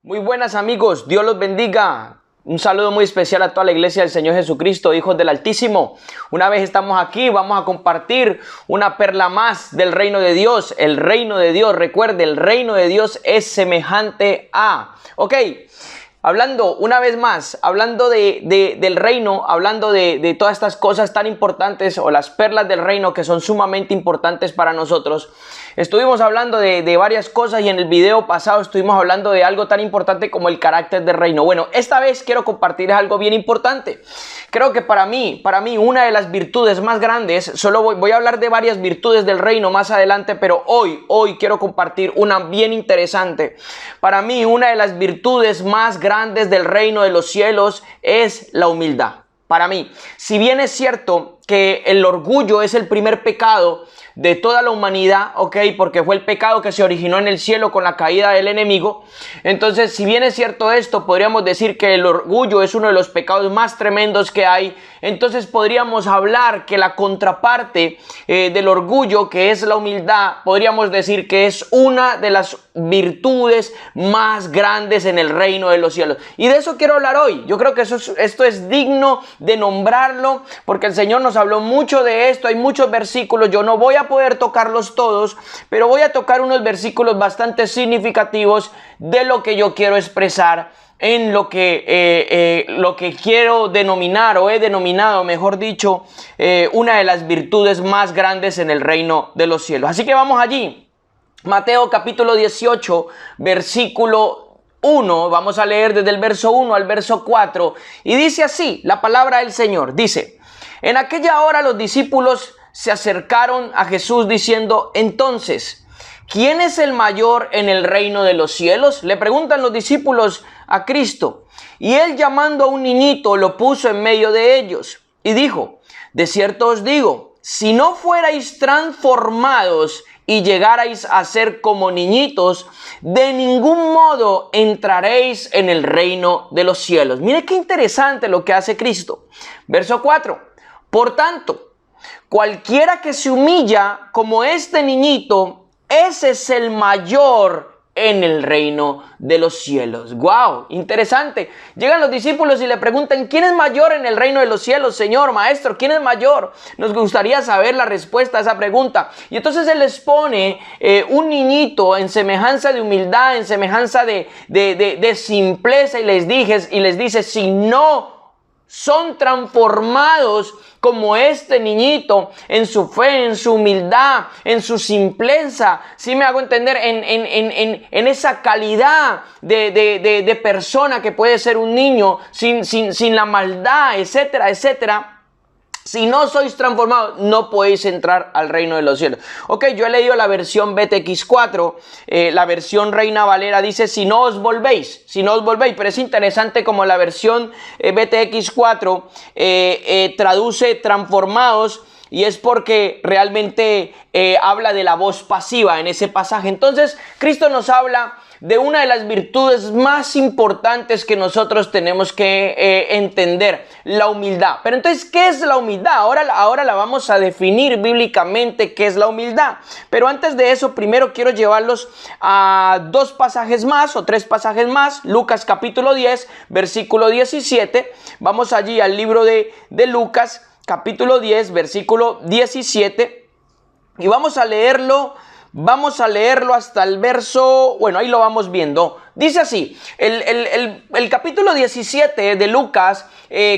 Muy buenas amigos, Dios los bendiga. Un saludo muy especial a toda la iglesia del Señor Jesucristo, hijos del Altísimo. Una vez estamos aquí, vamos a compartir una perla más del reino de Dios. El reino de Dios, recuerde, el reino de Dios es semejante a... Ok, hablando una vez más, hablando del reino, hablando de todas estas cosas tan importantes o las perlas del reino que son sumamente importantes para nosotros. Estuvimos hablando de varias cosas y en el video pasado estuvimos hablando de algo tan importante como el carácter del reino. Bueno, esta vez quiero compartir algo bien importante. Creo que para mí una de las virtudes más grandes, solo voy a hablar de varias virtudes del reino más adelante, pero hoy quiero compartir una bien interesante. Para mí una de las virtudes más grandes del reino de los cielos es la humildad. Para mí, si bien es cierto que el orgullo es el primer pecado de toda la humanidad, ok, porque fue el pecado que se originó en el cielo con la caída del enemigo. Entonces, si bien es cierto esto, podríamos decir que el orgullo es uno de los pecados más tremendos que hay. Entonces podríamos hablar que la contraparte del orgullo, que es la humildad, podríamos decir que es una de las virtudes más grandes en el reino de los cielos. Y de eso quiero hablar hoy. Yo creo que esto es digno de nombrarlo, porque el Señor nos habló mucho de esto. Hay muchos versículos, yo no voy a poder tocarlos todos, pero voy a tocar unos versículos bastante significativos de lo que yo quiero expresar en lo que quiero denominar, o he denominado, mejor dicho, una de las virtudes más grandes en el reino de los cielos. Así que vamos allí. Mateo capítulo 18, versículo 1, vamos a leer desde el verso 1 al verso 4, y dice así la palabra del Señor. Dice: en aquella hora los discípulos se acercaron a Jesús diciendo: entonces, ¿quién es el mayor en el reino de los cielos? Le preguntan los discípulos a Cristo. Y él, llamando a un niñito, lo puso en medio de ellos y dijo: de cierto os digo, si no fuerais transformados y llegarais a ser como niñitos, de ningún modo entraréis en el reino de los cielos. Mire qué interesante lo que hace Cristo. Verso 4. Por tanto, cualquiera que se humilla como este niñito, ese es el mayor en el reino de los cielos. ¡Wow! Interesante. Llegan los discípulos y le preguntan: ¿quién es mayor en el reino de los cielos, Señor, Maestro? ¿Quién es mayor? Nos gustaría saber la respuesta a esa pregunta. Y entonces Él les pone un niñito en semejanza de humildad, en semejanza de simpleza, y les dice: si no son transformados como este niñito en su fe, en su humildad, en su simpleza, si me hago entender, en esa calidad de persona que puede ser un niño sin la maldad, etcétera, etcétera. Si no sois transformados, no podéis entrar al reino de los cielos. Ok, yo he leído la versión BTX4, la versión Reina Valera dice: si no os volvéis, pero es interesante como la versión BTX4 traduce transformados, y es porque realmente habla de la voz pasiva en ese pasaje. Entonces, Cristo nos habla de una de las virtudes más importantes que nosotros tenemos que entender: la humildad. Pero entonces, ¿qué es la humildad? Ahora la vamos a definir bíblicamente, qué es la humildad. Pero antes de eso, primero quiero llevarlos a dos pasajes más o tres pasajes más. Lucas capítulo 10, versículo 17. Vamos allí al libro de Lucas capítulo 10, versículo 17. Y vamos a leerlo hasta el verso, bueno, ahí lo vamos viendo. Dice así, el capítulo 17 de Lucas,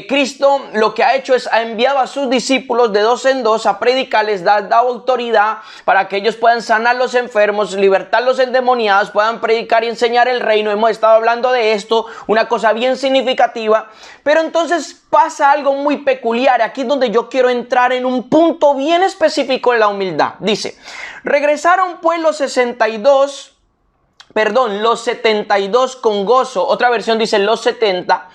Cristo lo que ha hecho es, ha enviado a sus discípulos de dos en dos a predicar, les da autoridad para que ellos puedan sanar los enfermos, libertar los endemoniados, puedan predicar y enseñar el reino. Hemos estado hablando de esto, una cosa bien significativa. Pero entonces pasa algo muy peculiar. Aquí es donde yo quiero entrar en un punto bien específico de la humildad. Dice: regresaron pues los 72 con gozo. Otra versión dice los 70.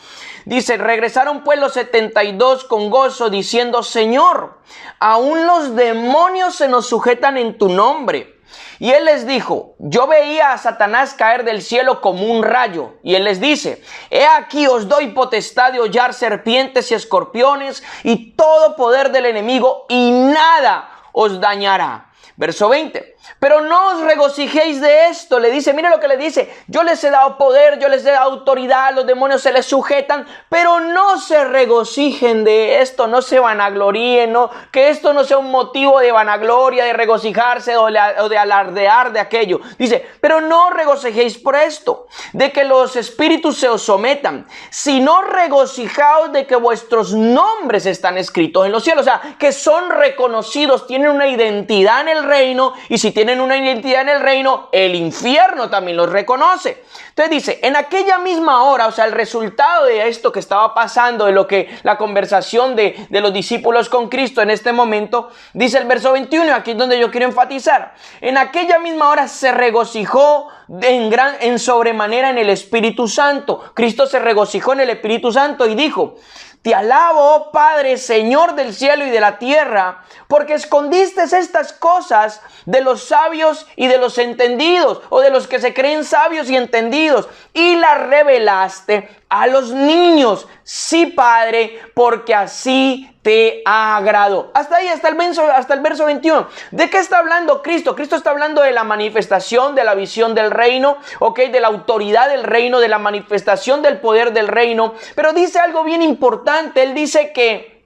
Dice: regresaron pues los 72 con gozo, diciendo: Señor, aún los demonios se nos sujetan en tu nombre. Y él les dijo: yo veía a Satanás caer del cielo como un rayo. Y él les dice: he aquí os doy potestad de hollar serpientes y escorpiones y todo poder del enemigo, y nada os dañará. Verso 20. Pero no os regocijéis de esto. Le dice, mire lo que le dice. Yo les he dado poder, yo les he dado autoridad, los demonios se les sujetan. Pero no se regocijen de esto, no se vanagloríen, no, que esto no sea un motivo de vanagloria, de regocijarse o de alardear de aquello. Dice, pero no regocijéis por esto, de que los espíritus se os sometan, sino regocijaos de que vuestros nombres están escritos en los cielos. O sea, que son reconocidos, tienen una identidad en el reino, y si tienen una identidad en el reino, el infierno también los reconoce. Entonces dice, en aquella misma hora, o sea, el resultado de esto que estaba pasando, de lo que la conversación de los discípulos con Cristo en este momento, dice el verso 21, aquí es donde yo quiero enfatizar. En aquella misma hora se regocijó en sobremanera en el Espíritu Santo. Cristo se regocijó en el Espíritu Santo y dijo, te alabo, oh Padre, Señor del cielo y de la tierra, porque escondiste estas cosas de los sabios y de los entendidos, o de los que se creen sabios y entendidos, y las revelaste a los niños. Sí, Padre, porque así te agradó. Hasta ahí, hasta el verso 21. ¿De qué está hablando Cristo? Cristo está hablando de la manifestación, de la visión del reino, de la autoridad del reino, de la manifestación del poder del reino. Pero dice algo bien importante. Él dice que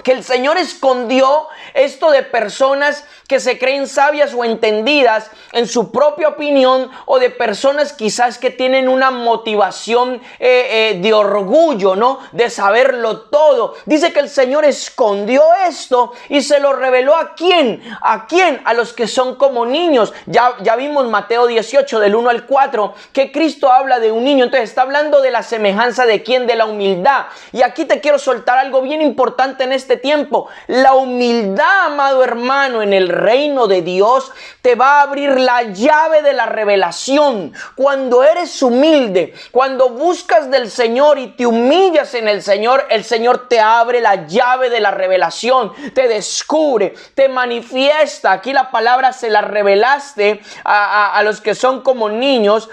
el Señor escondió esto de personas que se creen sabias o entendidas en su propia opinión, o de personas quizás que tienen una motivación de orgullo, ¿no? De saberlo todo. Dice que el Señor escondió esto y se lo reveló ¿a quién? ¿A quién? A los que son como niños. Ya vimos Mateo 18 del 1 al 4 que Cristo habla de un niño. Entonces está hablando de la semejanza de quién, de la humildad. Y aquí te quiero soltar algo bien importante en este tiempo. La humildad, amado hermano, en el reino de Dios te va a abrir la llave de la revelación. Cuando eres humilde, cuando buscas del Señor y te humillas en el Señor te abre la llave de la revelación, te descubre, te manifiesta. Aquí la palabra se la revelaste a los que son como niños.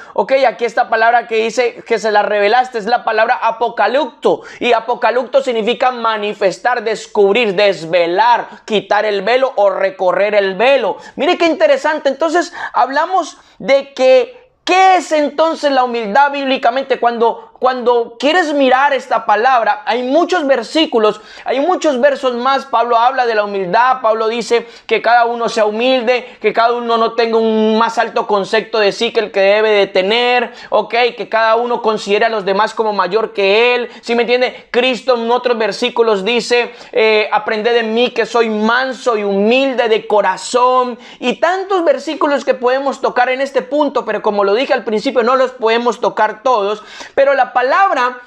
Aquí esta palabra que dice que se la revelaste es la palabra apocalipto, y apocalipto significa manifestar, descubrir, desvelar, quitar el velo o recorrer el velo. Mire qué interesante. Entonces hablamos de que ¿qué es entonces la humildad bíblicamente? Cuando quieres mirar esta palabra, hay muchos versículos, hay muchos versos más. Pablo habla de la humildad. Pablo dice que cada uno sea humilde, que cada uno no tenga un más alto concepto de sí que el que debe de tener, que cada uno considere a los demás como mayor que él. ¿Sí me entiende? Cristo en otros versículos dice, aprended de mí que soy manso y humilde de corazón. Y tantos versículos que podemos tocar en este punto, pero como lo dije al principio, no los podemos tocar todos. Pero la palabra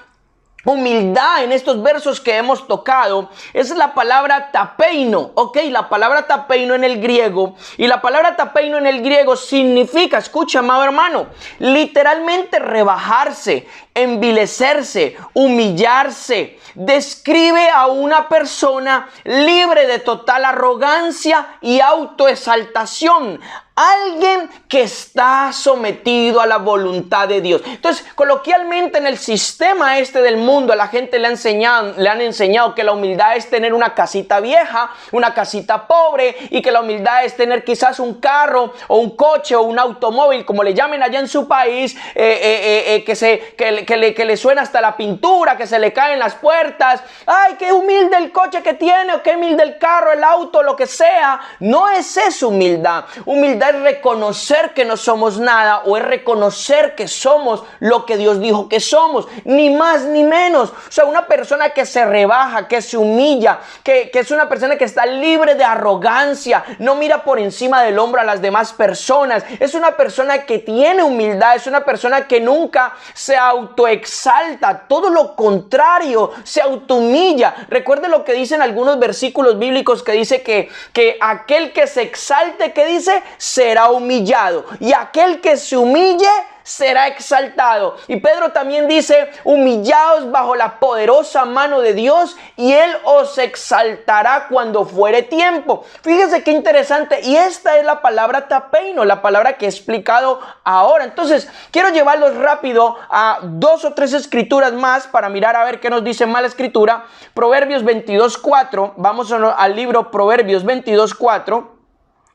humildad en estos versos que hemos tocado es la palabra tapeino, la palabra tapeino en el griego. Y la palabra tapeino en el griego significa, escucha, amado hermano, literalmente rebajarse, envilecerse, humillarse. Describe a una persona libre de total arrogancia y autoexaltación. Alguien que está sometido a la voluntad de Dios. Entonces, coloquialmente en el sistema del mundo, a la gente le han enseñado que la humildad es tener una casita vieja, una casita pobre, y que la humildad es tener quizás un carro o un coche o un automóvil, como le llamen allá en su país, que le suena hasta la pintura, que se le caen las puertas. ¡Ay, qué humilde el coche que tiene! O qué humilde el carro, el auto, lo que sea. No es eso humildad. Humildad es reconocer que no somos nada, o es reconocer que somos lo que Dios dijo que somos, ni más ni menos. O sea, una persona que se rebaja, que se humilla, que es una persona que está libre de arrogancia, no mira por encima del hombro a las demás personas, es una persona que tiene humildad, es una persona que nunca se autoexalta, todo lo contrario, se autohumilla. Recuerde lo que dicen algunos versículos bíblicos, que dice que aquel que se exalte, ¿qué dice? Será humillado, y aquel que se humille será exaltado. Y Pedro también dice, humillaos bajo la poderosa mano de Dios y Él os exaltará cuando fuere tiempo. Fíjese qué interesante. Y esta es la palabra tapeino, la palabra que he explicado ahora. Entonces, quiero llevarlos rápido a 2 o 3 escrituras más para mirar a ver qué nos dice más la escritura. Proverbios 22:4. Vamos al libro Proverbios 22:4.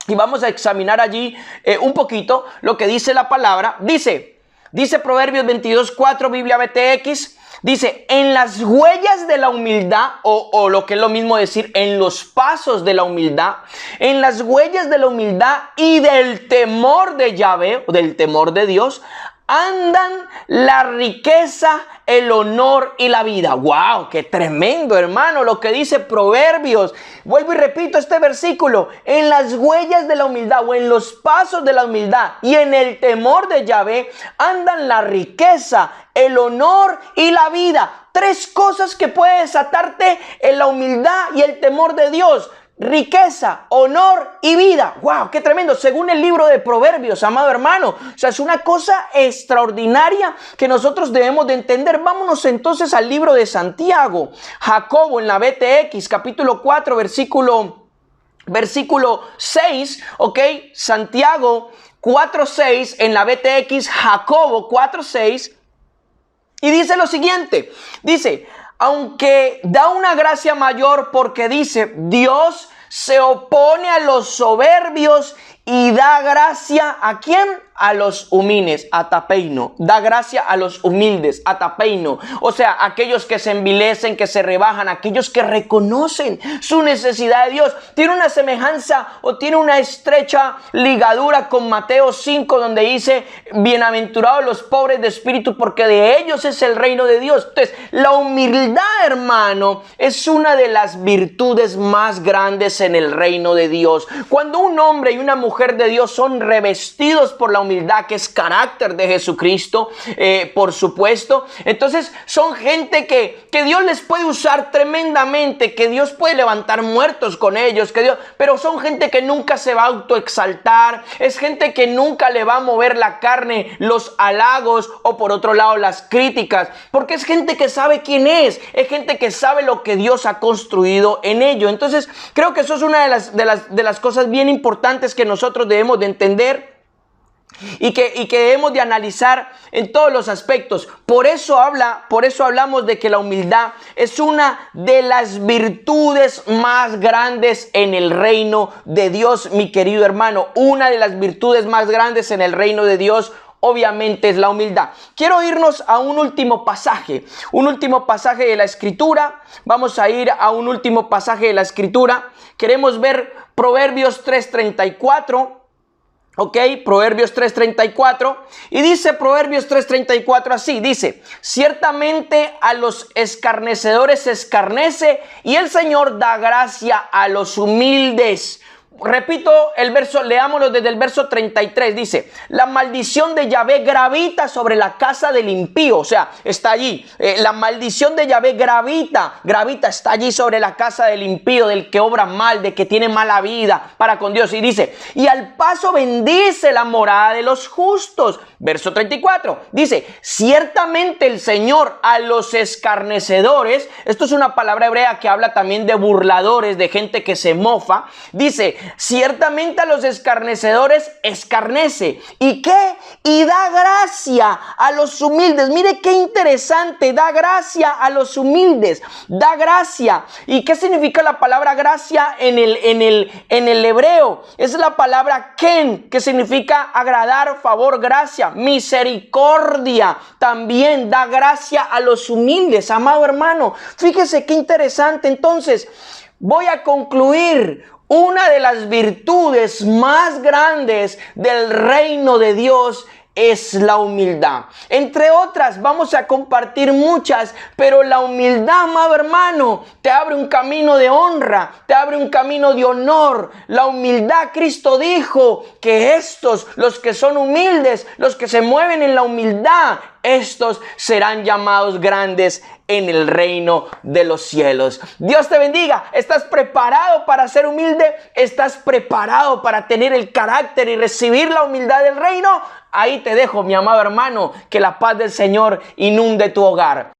Y vamos a examinar allí un poquito lo que dice la palabra. Dice Proverbios 22:4, Biblia BTX. Dice, en las huellas de la humildad, o lo que es lo mismo decir, en los pasos de la humildad, en las huellas de la humildad y del temor de Yahvé, o del temor de Dios, andan la riqueza, el honor y la vida. ¡Wow! ¡Qué tremendo, hermano! Lo que dice Proverbios. Vuelvo y repito este versículo. En las huellas de la humildad o en los pasos de la humildad y en el temor de Yahvé andan la riqueza, el honor y la vida. Tres cosas que puede desatarte en la humildad y el temor de Dios. Riqueza, honor y vida. ¡Wow! ¡Qué tremendo! Según el libro de Proverbios, amado hermano. O sea, es una cosa extraordinaria que nosotros debemos de entender. Vámonos entonces al libro de Santiago. Jacobo en la BTX, capítulo 4, versículo 6. ¿Ok? Santiago 4:6 en la BTX, Jacobo 4:6. Y dice lo siguiente. Dice, aunque da una gracia mayor porque dice, Dios se opone a los soberbios y da gracia ¿a quién? A los humildes, atapeino. Da gracia a los humildes, atapeino. O sea, aquellos que se envilecen, que se rebajan, aquellos que reconocen su necesidad de Dios. Tiene una semejanza o tiene una estrecha ligadura con Mateo 5, donde dice, bienaventurados los pobres de espíritu, porque de ellos es el reino de Dios. Entonces, la humildad, hermano, es una de las virtudes más grandes en el reino de Dios. Cuando un hombre y una mujer de Dios son revestidos por la humildad, que es carácter de Jesucristo, por supuesto, entonces son gente que Dios les puede usar tremendamente, que Dios puede levantar muertos con ellos, pero son gente que nunca se va a autoexaltar, es gente que nunca le va a mover la carne los halagos o por otro lado las críticas, porque es gente que sabe quién es gente que sabe lo que Dios ha construido en ello. Entonces creo que eso es una de las cosas bien importantes que nosotros debemos de entender y que debemos de analizar en todos los aspectos. Por eso hablamos de que la humildad es una de las virtudes más grandes en el reino de Dios, mi querido hermano. Una de las virtudes más grandes en el reino de Dios, obviamente, es la humildad. Quiero irnos a un último pasaje de la Escritura. Vamos a ir a un último pasaje de la Escritura. Queremos ver Proverbios 3:34. Ok, Proverbios 3:34. Y dice Proverbios 3:34 así, dice, ciertamente a los escarnecedores se escarnece y el Señor da gracia a los humildes. Repito el verso, leámoslo desde el verso 33, dice, la maldición de Yahvé gravita sobre la casa del impío, o sea, está allí, la maldición de Yahvé gravita, está allí sobre la casa del impío, del que obra mal, de que tiene mala vida para con Dios, y dice, y al paso bendice la morada de los justos. Verso 34, dice, ciertamente el Señor a los escarnecedores, esto es una palabra hebrea que habla también de burladores, de gente que se mofa, dice, ciertamente a los escarnecedores escarnece. ¿Y qué? Y da gracia a los humildes. Mire qué interesante, da gracia a los humildes, da gracia. ¿Y qué significa la palabra gracia en el hebreo? Es la palabra ken, que significa agradar, favor, gracia, misericordia. También da gracia a los humildes, amado hermano. Fíjese qué interesante. Entonces, voy a concluir. Una de las virtudes más grandes del reino de Dios es la humildad. Entre otras, vamos a compartir muchas, pero la humildad, amado hermano, te abre un camino de honra, te abre un camino de honor. La humildad, Cristo dijo que estos, los que son humildes, los que se mueven en la humildad, estos serán llamados grandes en el reino de los cielos. Dios te bendiga. ¿Estás preparado para ser humilde? ¿Estás preparado para tener el carácter y recibir la humildad del reino? Ahí te dejo, mi amado hermano, que la paz del Señor inunde tu hogar.